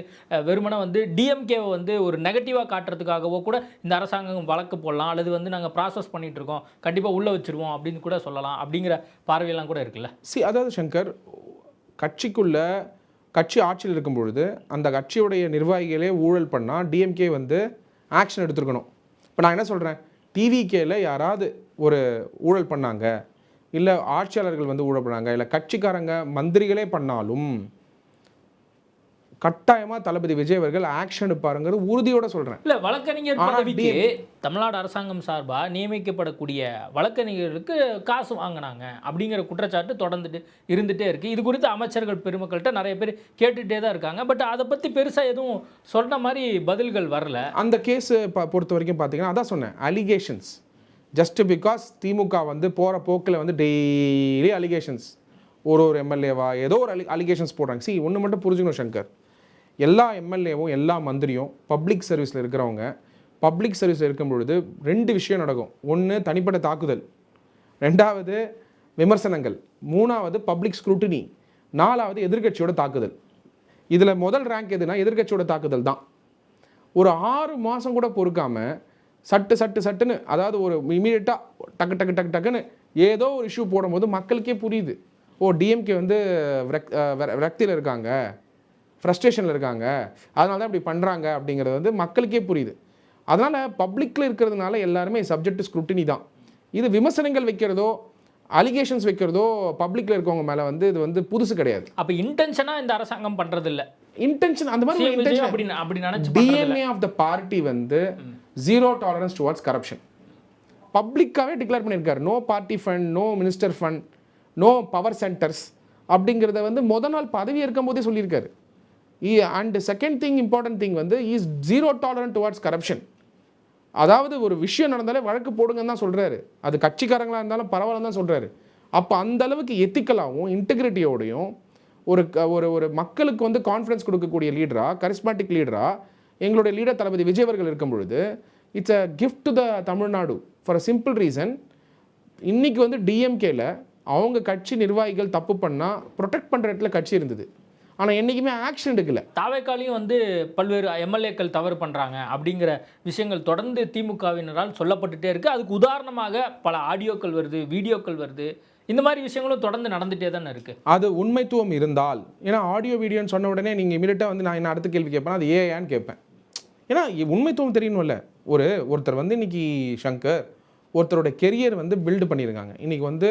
[SPEAKER 6] வெறுமனை வந்து டிஎம்கேவை வந்து ஒரு நெகட்டிவாக காட்டுறதுக்காகவோ கூட இந்த அரசாங்கம் வழக்கு போடலாம், அல்லது வந்து நாங்கள் ப்ராசஸ் பண்ணிகிட்டு இருக்கோம், கண்டிப்பாக உள்ளே வச்சுருவோம் அப்படின்னு கூட சொல்லலாம், அப்படிங்கிற பார்வையெல்லாம் கூட இருக்குல்ல.
[SPEAKER 7] அதாவது சங்கர், கட்சி ஆட்சியில் இருக்கும் பொழுது அந்த கட்சியுடைய நிர்வாகிகளே ஊழல் பண்ணால் டிஎம்கே வந்து ஆக்ஷன் எடுத்துருக்கணும். இப்போ நான் என்ன சொல்கிறேன், டிவிகேல யாராவது ஒரு ஊழல் பண்ணாங்க, இல்லை ஆட்சியாளர்கள் வந்து ஊழல் பண்ணாங்க, இல்லை கட்சிக்காரங்க மந்திரிகளே பண்ணாலும் கட்டாயமாக தளபதி விஜய் அவர்கள் ஆக்ஷன் எடுப்பாருங்கிறது உறுதியோட சொல்கிறேன்.
[SPEAKER 6] இல்லை, வழக்கறிஞர்
[SPEAKER 7] ஆனா
[SPEAKER 6] பதவிக்கு தமிழ்நாடு அரசாங்கம் சார்பாக நியமிக்கப்படக்கூடிய வழக்கறிஞர்களுக்கு காசு வாங்கினாங்க அப்படிங்கிற குற்றச்சாட்டு தொடர்ந்துட்டு இருந்துகிட்டே இருக்குது. இது குறித்து அமைச்சர்கள் பெருமக்கள்கிட்ட நிறைய பேர் கேட்டுகிட்டே தான் இருக்காங்க. பட் அதை பற்றி பெருசாக எதுவும் சொன்ன மாதிரி பதில்கள் வரல.
[SPEAKER 7] அந்த கேஸு பொறுத்த வரைக்கும் பார்த்தீங்கன்னா அதான் சொன்னேன், அலிகேஷன்ஸ். ஜஸ்ட் பிகாஸ் திமுக வந்து போகிற போக்கில் வந்து டெய்லி அலிகேஷன்ஸ், ஒரு எம்எல்ஏவா ஏதோ ஒரு அலிகேஷன்ஸ் போடுறாங்க. ஒன்று மட்டும் புரிஞ்சுக்கணும் சங்கர், எல்லா எம்எல்ஏவும் எல்லா மந்திரியும் பப்ளிக் சர்வீஸில் இருக்கிறவங்க பப்ளிக் சர்வீஸில் இருக்கும் பொழுது 2 விஷயம் நடக்கும். ஒன்று தனிப்பட்ட தாக்குதல், 2வது விமர்சனங்கள், 3வது பப்ளிக் ஸ்க்ரூட்டினி, 4வது எதிர்க்கட்சியோட தாக்குதல். இதில் முதல் ரேங்க் எதுனா எதிர்க்கட்சியோட தாக்குதல் தான். ஒரு 6 மாதம் கூட பொறுக்காமல் சட்டுன்னு, அதாவது ஒரு இமீடியட்டாக டக்குன்னு ஏதோ ஒரு இஷ்யூ போடும்போது மக்களுக்கே புரியுது, டிஎம்கே வந்து விரக்தியில் இருக்காங்க, ஃப்ரஸ்ட்ரேஷனில் இருக்காங்க, அதனால தான் இப்படி பண்ணுறாங்க அப்படிங்கிறது வந்து மக்களுக்கே புரியுது. அதனால் பப்ளிக்கில் இருக்கிறதுனால எல்லாருமே சப்ஜெக்ட் ஸ்க்ரூட்டினி தான். இது விமர்சனங்கள் வைக்கிறதோ அலிகேஷன்ஸ் வைக்கிறதோ பப்ளிக்கில் இருக்கவங்க மேலே வந்து இது வந்து புதுசு கிடையாது.
[SPEAKER 6] அப்போ இன்டென்ஷனாக இந்த அரசாங்கம் பண்ணுறது இல்லை,
[SPEAKER 7] இன்டென்ஷன் அந்த மாதிரி
[SPEAKER 6] அப்படி நினச்சி
[SPEAKER 7] டிஎன்ஏ ஆஃப் த பார்ட்டி வந்து 0 டாலரன்ஸ் டுவார்ட்ஸ் கரப்ஷன் பப்ளிக்காகவே டிக்ளேர் பண்ணியிருக்காரு. No party fund, no minister fund, no power centres அப்படிங்கிறத வந்து முதல் நாள் பதவி இருக்கும் போதே சொல்லியிருக்காரு. And second thing, important thing வந்து இஸ் 0 டாலரன்ட் டுவார்ட்ஸ் கரப்ஷன். அதாவது ஒரு விஷயம் நடந்தாலே வழக்கு போடுங்கன்னு தான் சொல்கிறாரு. அது கட்சிக்காரங்களாக இருந்தாலும் பரவாயில்ல தான் சொல்கிறாரு. அப்போ அந்த அளவுக்கு எத்திக்கலாகவும் இன்டெகிரிட்டியோடையும் ஒரு மக்களுக்கு வந்து கான்ஃபிடன்ஸ் கொடுக்கக்கூடிய லீடராக, கரிஸ்மேட்டிக் லீடராக எங்களுடைய லீடர் தளபதி விஜய் அவர்கள் இருக்கும் பொழுது it's a gift to the Tamil Nadu for a simple reason. இன்றைக்கி வந்து டிஎம்கேல அவங்க கட்சி நிர்வாகிகள் தப்பு பண்ணால் ப்ரொடெக்ட் பண்ணுற இடத்துல கட்சி இருந்தது, ஆனால் என்றைக்குமே ஆக்ஷன் எடுக்கல.
[SPEAKER 6] தாவேக்காலையும் வந்து பல்வேறு எம்எல்ஏக்கள் தவறு பண்ணுறாங்க அப்படிங்கிற விஷயங்கள் தொடர்ந்து திமுகவினரால் சொல்லப்பட்டுட்டே இருக்குது. அதுக்கு உதாரணமாக பல ஆடியோக்கள் வருது, வீடியோக்கள் வருது, இந்த மாதிரி விஷயங்களும் தொடர்ந்து நடந்துகிட்டே தானே இருக்குது.
[SPEAKER 7] அது உண்மைத்துவம் இருந்தால், ஏன்னா ஆடியோ வீடியோன்னு சொன்ன உடனே நீங்கள் இமீடியட்டாக வந்து நான் என்ன அடுத்த கேள்வி கேட்பேன், அது ஏன்னு கேட்பேன். ஏன்னா உண்மைத்துவம் தெரியணும்ல. ஒருத்தர் வந்து இன்றைக்கி சங்கர் ஒருத்தரோட கெரியர் வந்து பில்டு பண்ணியிருக்காங்க. இன்றைக்கி வந்து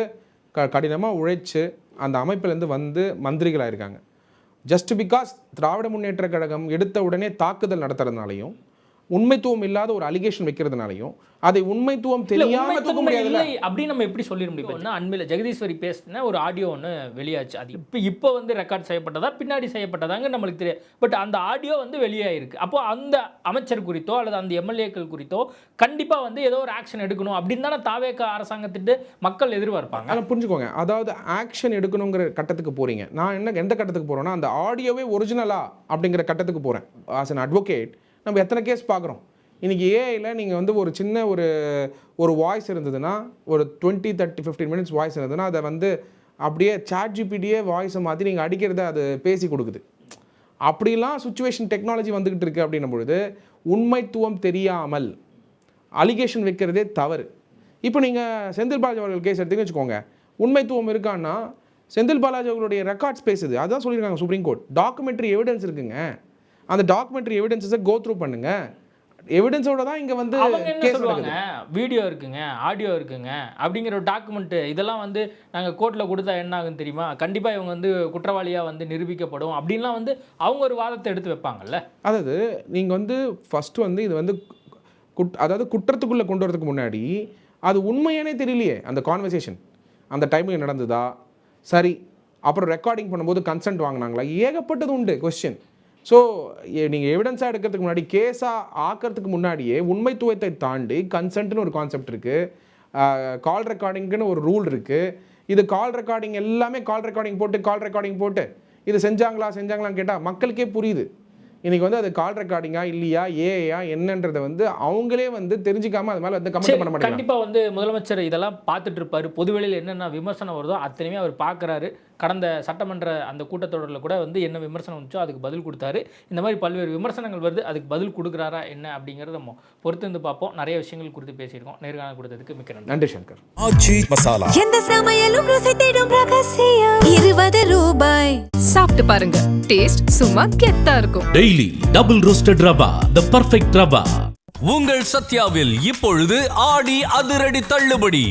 [SPEAKER 7] கடினமாக உழைச்சி அந்த அமைப்பிலேருந்து வந்து மந்திரிகளாக இருக்காங்க. ஜஸ்ட் பிகாஸ் திராவிட முன்னேற்ற கழகம் எடுத்த உடனே தாக்குதல் நடத்துறதுனாலையும் உண்மைத்துவம் இல்லாத ஒரு அலிகேஷன் வைக்கிறதுனாலையும் அதை உண்மைத்துவம் தெரியாம தூக்க முடியாது
[SPEAKER 6] அப்படின்னு நம்ம எப்படி சொல்லிட முடியும்? அண்மையில் ஜெகதீஸ்வரி பேசின ஒரு ஆடியோ ஒன்று வெளியாச்சு. அது இப்போ வந்து ரெக்கார்ட் செய்யப்பட்டதா பின்னாடி செய்யப்பட்டதாங்க நம்மளுக்கு தெரியாது. பட் அந்த ஆடியோ வந்து வெளியாயிருக்கு. அப்போ அந்த அமைச்சர் குறித்தோ அல்லது அந்த எம்எல்ஏக்கள் குறித்தோ கண்டிப்பாக வந்து ஏதோ ஒரு ஆக்ஷன் எடுக்கணும் அப்படின்னு தானே தாவேக அரசாங்கத்திட்டு மக்கள் எதிர்பார்ப்பாங்க.
[SPEAKER 7] அதை புரிஞ்சுக்கோங்க. அதாவது ஆக்ஷன் எடுக்கணுங்கிற கட்டத்துக்கு போறீங்க. நான் எந்த கட்டத்துக்கு போறேன்னா அந்த ஆடியோவே ஒரிஜினலா அப்படிங்கிற கட்டத்துக்கு போறேன். ஆஸ் அன் அட்வொகேட் நம்ம எத்தனை கேஸ் பார்க்குறோம். இன்றைக்கி ஏஐயில் நீங்கள் வந்து ஒரு சின்ன ஒரு வாய்ஸ் இருந்ததுன்னா, ஒரு 20, 30, 15 மினிட்ஸ் வாய்ஸ் இருந்ததுன்னா அதை வந்து அப்படியே சாட் ஜிபிடியே வாய்ஸை மாற்றி நீங்கள் அடிக்கிறத அது பேசி கொடுக்குது. அப்படிலாம் சுச்சுவேஷன் டெக்னாலஜி வந்துக்கிட்டு இருக்குது. அப்படின்னும் பொழுது உண்மைத்துவம் தெரியாமல் அலிகேஷன் வைக்கிறதே தவறு. இப்போ நீங்கள் செந்தில் பாலாஜி அவர்கள் கேஸ் எடுத்துன்னு வச்சுக்கோங்க. உண்மைத்துவம் இருக்கான்னா செந்தில் பாலாஜி அவர்களுடைய ரெக்கார்ட்ஸ் பேசுது. அதுதான் சொல்லியிருக்காங்க சுப்ரீம் கோர்ட். டாக்குமெண்ட்ரி எவிடன்ஸ் இருக்குங்க. அந்த டாக்குமெண்ட்ரி எவிடன்ஸை கோ த்ரூ பண்ணுங்க. எவிடன்ஸோட தான் இங்கே வந்து
[SPEAKER 6] சொல்லுவாங்க, வீடியோ இருக்குங்க, ஆடியோ இருக்குங்க அப்படிங்கிற ஒரு டாக்குமெண்ட் இதெல்லாம் வந்து நாங்கள் கோர்ட்டில் கொடுத்தா என்ன ஆகுன்னு தெரியுமா, கண்டிப்பாக இவங்க வந்து குற்றவாளியாக வந்து நிரூபிக்கப்படும் அப்படின்லாம் வந்து அவங்க ஒரு வாதத்தை எடுத்து வைப்பாங்கல்ல.
[SPEAKER 7] அதாவது நீங்கள் வந்து ஃபஸ்ட்டு வந்து இது வந்து அதாவது குற்றத்துக்குள்ளே கொண்டு வரதுக்கு முன்னாடி அது உண்மையானே தெரியலையே அந்த கான்வர்சேஷன் அந்த டைமுக்கு நடந்ததா, சரி அப்புறம் ரெக்கார்டிங் பண்ணும்போது கன்சென்ட் வாங்கினாங்களா, ஏகப்பட்டது உண்டு கொஸ்டின். ஸோ நீங்கள் எவிடன்ஸாக எடுக்கிறதுக்கு முன்னாடி கேஸாக ஆக்கிறதுக்கு முன்னாடியே உண்மைத்துவத்தை தாண்டி கன்சென்ட்னு ஒரு கான்செப்ட் இருக்குது, கால் ரெக்கார்டிங்க்குன்னு ஒரு ரூல் இருக்குது. இது கால் ரெக்கார்டிங் எல்லாமே கால் ரெக்கார்டிங் போட்டு இது செஞ்சாங்களான்னு கேட்டால் மக்களுக்கே புரியுது. இன்றைக்கி வந்து அது கால் ரெக்கார்டிங்கா இல்லையா ஏஐயா என்னன்றதை வந்து அவங்களே வந்து தெரிஞ்சிக்காமல் அது மேலே வந்து கமெண்ட் பண்ண மாட்டாங்க.
[SPEAKER 6] கண்டிப்பாக வந்து முதலமைச்சர் இதெல்லாம் பார்த்துட்டு இருப்பார். பொதுவெளியில் என்னென்ன விமர்சனம் வருதோ அத்தனையுமே அவர் பார்க்குறாரு. கடந்த சட்டமன்ற அந்த கூட்டத்தொடரில் கூட வந்து என்ன விமர்சனம் வந்துச்சோ அதுக்கு பதில் கொடுத்தாரு. இந்த மாதிரி பல்வேறு விமர்சனங்கள் வருது, அதுக்கு பதில் கொடுக்குறாரா என்ன அப்படிங்கிறத நம்ம பொறுத்து வந்து பார்ப்போம். நிறைய விஷயங்கள் குறித்து பேசியிருக்கோம். நேர்காணல் கொடுத்ததுக்கு மிக்க நன்றி.
[SPEAKER 7] நன்றி சங்கர்.
[SPEAKER 5] ஆச்சி மசாலா
[SPEAKER 2] எந்த சமையலும் ருசி தேடும் ரகசியம் ₹20.
[SPEAKER 3] சாப்பிட்டு பாருங்க, டேஸ்ட் சும்மா கெத்தா இருக்கும்.
[SPEAKER 4] Daily double roasted rava, the perfect rava.
[SPEAKER 5] உங்கள் சத்யாவில் இப்பொழுது ஆடி அதிரடி தள்ளுபடி.